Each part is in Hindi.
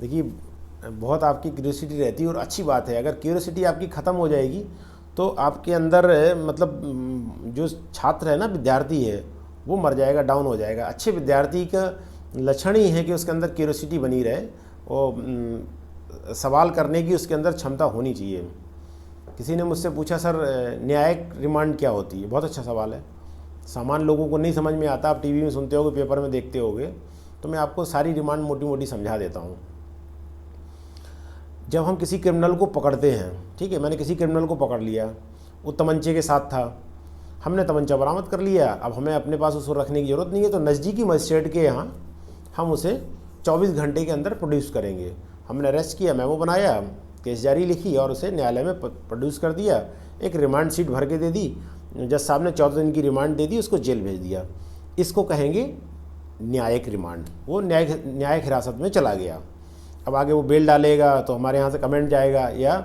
देखिए, बहुत आपकी क्यूरियोसिटी रहती है और अच्छी बात है। अगर क्यूरियोसिटी आपकी ख़त्म हो जाएगी तो आपके अंदर मतलब जो छात्र है ना, विद्यार्थी है, वो मर जाएगा, डाउन हो जाएगा। अच्छे विद्यार्थी का लक्षण ही है कि उसके अंदर क्यूरियोसिटी बनी रहे और सवाल करने की उसके अंदर क्षमता होनी चाहिए। किसी ने मुझसे पूछा, सर न्यायिक रिमांड क्या होती है? बहुत अच्छा सवाल है, सामान्य लोगों को नहीं समझ में आता। आप टीवी में सुनते होगे, पेपर में देखते होगे, तो मैं आपको सारी रिमांड मोटी मोटी समझा देता हूँ। जब हम किसी क्रिमिनल को पकड़ते हैं, ठीक है, मैंने किसी क्रिमिनल को पकड़ लिया, वो तमंचे के साथ था, हमने तमंचा बरामद कर लिया, अब हमें अपने पास उसको रखने की ज़रूरत नहीं है, तो नज़दीकी मजिस्ट्रेट के यहाँ हम उसे 24 घंटे के अंदर प्रोड्यूस करेंगे। हमने अरेस्ट किया, मेमो बनाया, केस जारी लिखी और उसे न्यायालय में प्रोड्यूस कर दिया, एक रिमांड शीट भर के दे दी, जज साहब ने 14 दिन की रिमांड दे दी, उसको जेल भेज दिया। इसको कहेंगे न्यायिक रिमांड। वो न्यायिक हिरासत में चला गया। अब आगे वो बेल डालेगा तो हमारे यहाँ से कमेंट जाएगा, या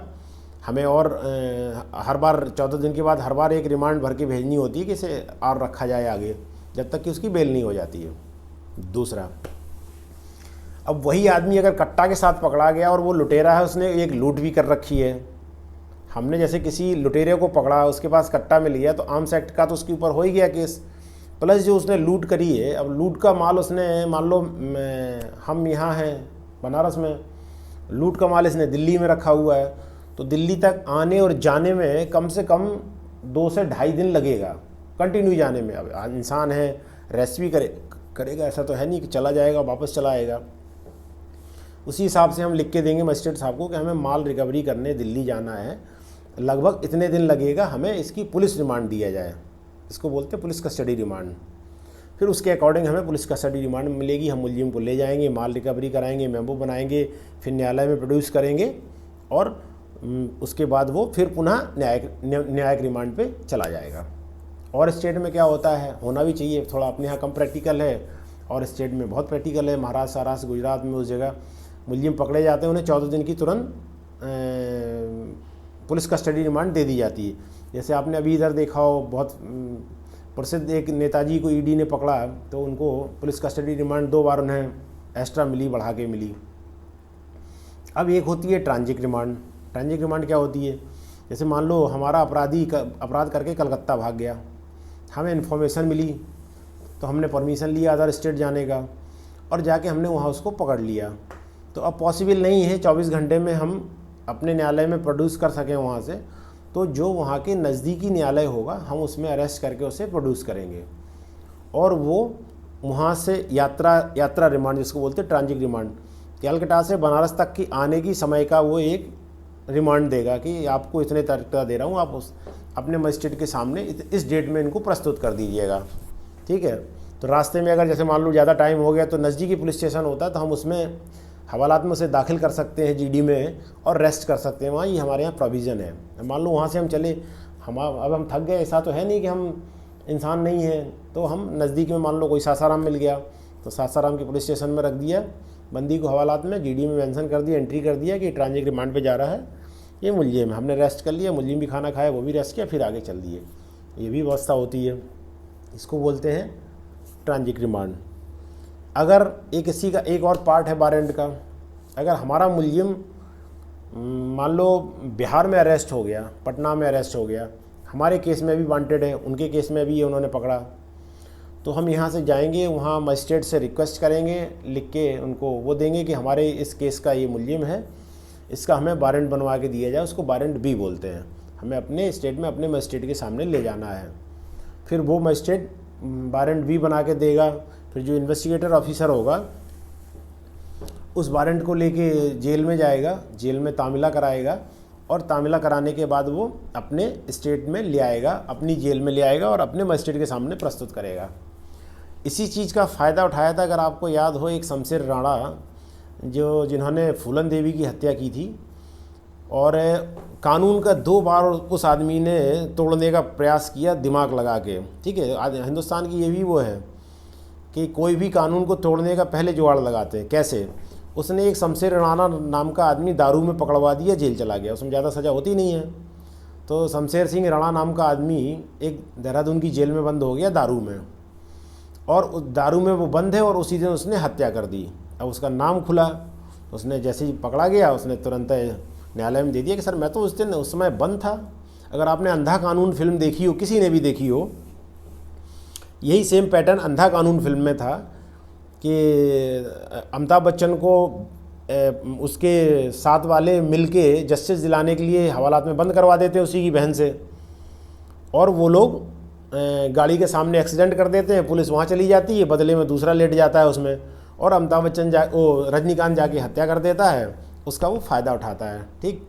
हमें और हर बार 14 दिन के बाद हर बार एक रिमांड भर के भेजनी होती है कि इसे और रखा जाए आगे, जब तक कि उसकी बेल नहीं हो जाती है। दूसरा, अब वही आदमी अगर कट्टा के साथ पकड़ा गया और वो लुटेरा है, उसने एक लूट भी कर रखी है, हमने जैसे किसी लुटेरे को पकड़ा, उसके पास कट्टा मिल गया, तो आर्म्स एक्ट का तो उसके ऊपर हो ही गया केस, प्लस जो उसने लूट करी है, अब लूट का माल उसने, मान लो हम यहाँ हैं बनारस में, लूट का माल इसने दिल्ली में रखा हुआ है, तो दिल्ली तक आने और जाने में कम से कम 2 से ढाई दिन लगेगा, कंटिन्यू जाने में। अब इंसान है, रेस्ट भी करेगा, ऐसा तो है नहीं कि चला जाएगा वापस चला आएगा। उसी हिसाब से हम लिख के देंगे मजिस्ट्रेट साहब को कि हमें माल रिकवरी करने दिल्ली जाना है, लगभग इतने दिन लगेगा, हमें इसकी पुलिस रिमांड दिया जाए, इसको बोलते हैं पुलिस कस्टडी रिमांड। फिर उसके अकॉर्डिंग हमें पुलिस कस्टडी रिमांड मिलेगी, हम मुलजिम को ले जाएंगे, माल रिकवरी कराएंगे, मेमो बनाएंगे, फिर न्यायालय में प्रोड्यूस करेंगे और उसके बाद वो फिर पुनः न्यायिक रिमांड पे चला जाएगा। और स्टेट में क्या होता है, होना भी चाहिए, थोड़ा अपने यहाँ कम प्रैक्टिकल है और स्टेट में बहुत प्रैक्टिकल है। महाराष्ट्र, सौराष्ट्र, गुजरात में उस जगह मुलजिम पकड़े जाते हैं, उन्हें 14 दिन की तुरंत पुलिस कस्टडी रिमांड दे दी जाती है। जैसे आपने अभी इधर देखा हो, बहुत प्रसिद्ध एक नेताजी को ईडी ने पकड़ा, तो उनको पुलिस कस्टडी रिमांड 2 बार उन्हें एक्स्ट्रा मिली, बढ़ा के मिली। अब एक होती है ट्रांजिट रिमांड। ट्रांजिट रिमांड क्या होती है, जैसे मान लो हमारा अपराधी अपराध करके कलकत्ता भाग गया, हमें इन्फॉर्मेशन मिली, तो हमने परमिशन लिया अदर स्टेट जाने का और जाके हमने वहाँ उसको पकड़ लिया। तो अब पॉसिबल नहीं है 24 घंटे में हम अपने न्यायालय में प्रोड्यूस कर सकें वहाँ से, तो जो वहाँ के नज़दीकी न्यायालय होगा हम उसमें अरेस्ट करके उसे प्रोड्यूस करेंगे और वो वहाँ से यात्रा रिमांड जिसको बोलते हैं ट्रांजिट रिमांड, कलकत्ता से बनारस तक की आने की समय का वो एक रिमांड देगा कि आपको इतने तारीख का दे रहा हूँ, आप उस अपने मजिस्ट्रेट के सामने इस डेट में इनको प्रस्तुत कर दीजिएगा, ठीक है। तो रास्ते में अगर जैसे मान लो ज़्यादा टाइम हो गया तो नज़दीकी पुलिस स्टेशन होता है, तो हम उसमें हवालात में उसे दाखिल कर सकते हैं जीडी में और रेस्ट कर सकते हैं वहाँ, ये हमारे यहाँ प्रोविज़न है। मान लो वहाँ से हम चले, अब हम थक गए, ऐसा तो है नहीं कि हम इंसान नहीं हैं, तो हम नज़दीक में मान लो कोई सासाराम मिल गया तो सासाराम के पुलिस स्टेशन में रख दिया बंदी को, हवालात में जीडी में मेंशन कर दिया, एंट्री कर दिया कि ट्रांजिट रिमांड पे जा रहा है, ये मुलजिम, हमने रेस्ट कर लिया, मुलजिम भी खाना खाया, वो भी रेस्ट किया, फिर आगे चल दिए। ये भी व्यवस्था होती है, इसको बोलते हैं ट्रांजिट रिमांड। अगर एक इसी का एक और पार्ट है वारंट का, अगर हमारा मुलजिम मान लो बिहार में अरेस्ट हो गया, पटना में अरेस्ट हो गया, हमारे केस में भी वांटेड है, उनके केस में भी उन्होंने पकड़ा, तो हम यहाँ से जाएंगे, वहाँ मजिस्ट्रेट से रिक्वेस्ट करेंगे, लिख के उनको वो देंगे कि हमारे इस केस का ये मुलजिम है, इसका हमें वारंट बनवा के दिया जाए, उसको वारंट बी बोलते हैं, हमें अपने स्टेट में अपने मजिस्ट्रेट के सामने ले जाना है। फिर वो मजिस्ट्रेट वारंट बी बना के देगा, फिर जो इन्वेस्टिगेटर ऑफिसर होगा उस वारंट को लेके जेल में जाएगा, जेल में तामिला कराएगा और तामिला कराने के बाद वो अपने स्टेट में ले आएगा, अपनी जेल में ले आएगा और अपने मजिस्ट्रेट के सामने प्रस्तुत करेगा। इसी चीज़ का फ़ायदा उठाया था, अगर आपको याद हो, एक शमशेर राणा जिन्होंने फूलन देवी की हत्या की थी और कानून का 2 बार उस आदमी ने तोड़ने का प्रयास किया दिमाग लगा के, ठीक है। हिंदुस्तान की ये भी वो है कि कोई भी कानून को तोड़ने का पहले जुगाड़ लगाते हैं। कैसे? उसने एक शमशेर राणा नाम का आदमी दारू में पकड़वा दिया, जेल चला गया, उसमें ज़्यादा सज़ा होती नहीं है। तो शमशेर सिंह राणा नाम का आदमी एक देहरादून की जेल में बंद हो गया दारू में, और उस दारू में वो बंद है और उसी दिन उसने हत्या कर दी। अब उसका नाम खुला उसने जैसे ही पकड़ा गया उसने तुरंत न्यायालय में दे दिया कि सर मैं तो उस समय बंद था। अगर आपने अंधा कानून फिल्म देखी हो, किसी ने भी देखी हो, यही सेम पैटर्न अंधा कानून फिल्म में था कि अमिताभ बच्चन को उसके साथ वाले मिलके जस्टिस दिलाने के लिए हवालात में बंद करवा देते हैं उसी की बहन से, और वो लोग गाड़ी के सामने एक्सीडेंट कर देते हैं, पुलिस वहाँ चली जाती है, बदले में दूसरा लेट जाता है उसमें, और अमिताभ बच्चन रजनीकांत जाके हत्या कर देता है, उसका वो फ़ायदा उठाता है। ठीक,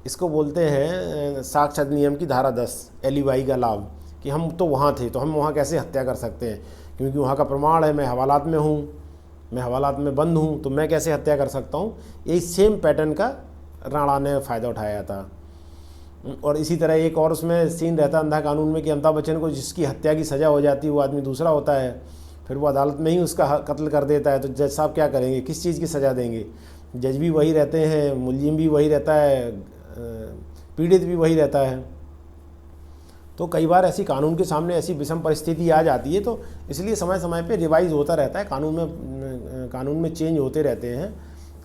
इसको बोलते हैं साक्ष्य अधिनियम की धारा 10 एलिबाई का लाभ, कि हम तो वहाँ थे तो हम वहाँ कैसे हत्या कर सकते हैं, क्योंकि वहाँ का प्रमाण है, मैं हवालात में हूँ, मैं हवालात में बंद हूँ, तो मैं कैसे हत्या कर सकता हूँ। यही सेम पैटर्न का राणा ने फ़ायदा उठाया था। और इसी तरह एक और उसमें सीन रहता अंधा कानून में कि अमिताभ बच्चन को जिसकी हत्या की सज़ा हो जाती है वो आदमी दूसरा होता है, फिर वो अदालत में ही उसका कत्ल कर देता है, तो जज साहब क्या करेंगे, किस चीज़ की सज़ा देंगे। जज भी वही रहते हैं, मुलजिम भी वही रहता है, पीड़ित भी वही रहता है। तो कई बार ऐसी कानून के सामने ऐसी विषम परिस्थिति आ जाती है, तो इसलिए समय समय पे रिवाइज होता रहता है, कानून में चेंज होते रहते हैं,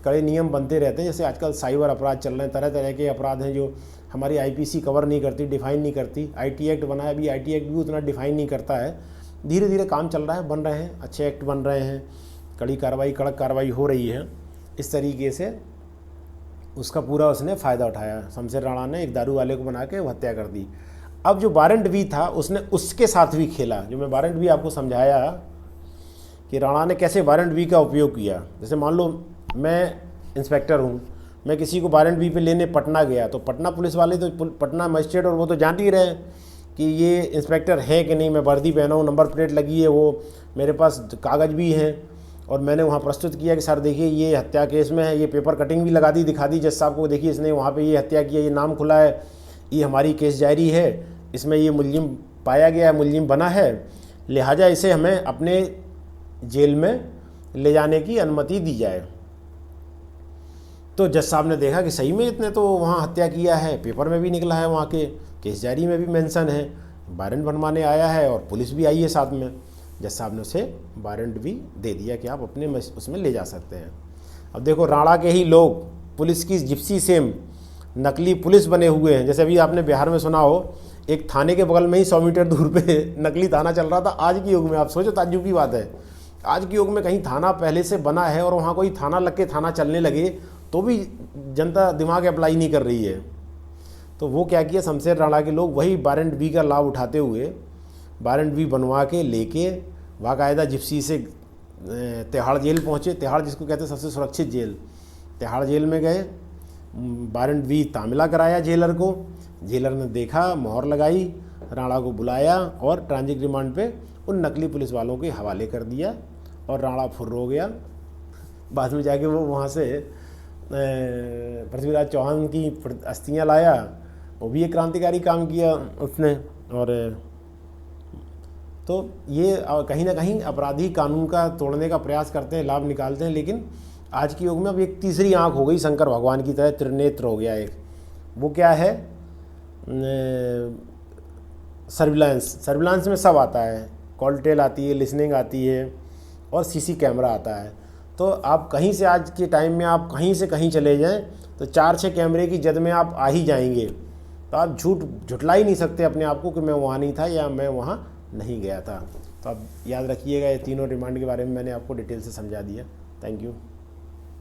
कड़े नियम बनते रहते हैं। जैसे आजकल साइबर अपराध चल रहे हैं, तरह तरह के अपराध हैं जो हमारी आईपीसी कवर नहीं करती, डिफ़ाइन नहीं करती। आईटी एक्ट बना है, अभी आईटी एक्ट भी उतना डिफ़ाइन नहीं करता है। धीरे धीरे काम चल रहा है, बन रहे हैं, अच्छे एक्ट बन रहे हैं, कड़ी कार्रवाई, कड़क कार्रवाई हो रही है। इस तरीके से उसका पूरा उसने फ़ायदा उठाया। शमशेर राणा ने एक दारू वाले को बना के हत्या कर दी। अब जो वारंट बी था उसने उसके साथ भी खेला, जो मैं वारंट बी आपको समझाया कि राणा ने कैसे वारंट बी का उपयोग किया। जैसे मान लो मैं इंस्पेक्टर हूँ, मैं किसी को वारंट बी पे लेने पटना गया, तो पटना पुलिस वाले तो पटना मजिस्ट्रेट और वो तो जान ही रहे कि ये इंस्पेक्टर है कि नहीं, मैं वर्दी पहना हूँ, नंबर प्लेट लगी है, वो मेरे पास कागज़ भी हैं, और मैंने वहाँ प्रस्तुत किया कि सर देखिए ये हत्या केस में है, ये पेपर कटिंग भी लगा दी, दिखा दी जज साहब को, देखिए इसने वहाँ पे ये हत्या की है, ये नाम खुला है, ये हमारी केस जारी है, इसमें ये मुलजिम पाया गया है, मुलजिम बना है, लिहाजा इसे हमें अपने जेल में ले जाने की अनुमति दी जाए। तो जज साहब ने देखा कि सही में इतने तो वहाँ हत्या किया है, पेपर में भी निकला है, वहाँ के केस जारी में भी मेंशन है, वारंट बनवाने आया है और पुलिस भी आई है साथ में। जज साहब ने उसे वारंट भी दे दिया कि आप अपने उसमें ले जा सकते हैं। अब देखो राणा के ही लोग पुलिस की जिप्सी सेम नकली पुलिस बने हुए हैं। जैसे अभी आपने बिहार में सुना हो, एक थाने के बगल में ही 100 मीटर दूर पे नकली थाना चल रहा था। आज के युग में आप सोचो, ताज्जुब की बात है, आज के युग में कहीं थाना पहले से बना है और वहाँ कोई थाना लग के थाना चलने लगे तो भी जनता दिमाग अप्लाई नहीं कर रही है। तो वो क्या किया, शमशेर राणा के लोग वही वारंट बी का लाभ उठाते हुए वारंट बी बनवा के लेके बाकायदा जिप्सी से तिहाड़ जेल पहुँचे। तिहाड़ जिसको कहते हैं सबसे सुरक्षित जेल, तिहाड़ जेल में गए, वारंट बी तामिला कराया जेलर को। जेलर ने देखा, मोहर लगाई, राणा को बुलाया और ट्रांजिट रिमांड पे उन नकली पुलिस वालों के हवाले कर दिया और राणा फुर्र हो गया। बाद में जाके वो वहाँ से पृथ्वीराज चौहान की अस्थियाँ लाया, वो भी एक क्रांतिकारी काम किया उसने। और तो ये कहीं ना कहीं अपराधी कानून का तोड़ने का प्रयास करते हैं, लाभ निकालते हैं, लेकिन आज के युग में अब एक तीसरी आंख हो गई, शंकर भगवान की तरह त्रिनेत्र हो गया एक। वो क्या है, सर्विलांस में सब आता है, कॉल टेल आती है, लिसनिंग आती है और सीसी कैमरा आता है। तो आप कहीं से आज के टाइम में आप कहीं से कहीं चले जाएं तो 4-6 कैमरे की जद में आप आ ही जाएंगे। तो आप झुठला ही नहीं सकते अपने आप को कि मैं वहाँ नहीं था या मैं वहाँ नहीं गया था। तो आप याद रखिएगा, ये तीनों रिमांड के बारे में मैंने आपको डिटेल से समझा दिया। Thank you.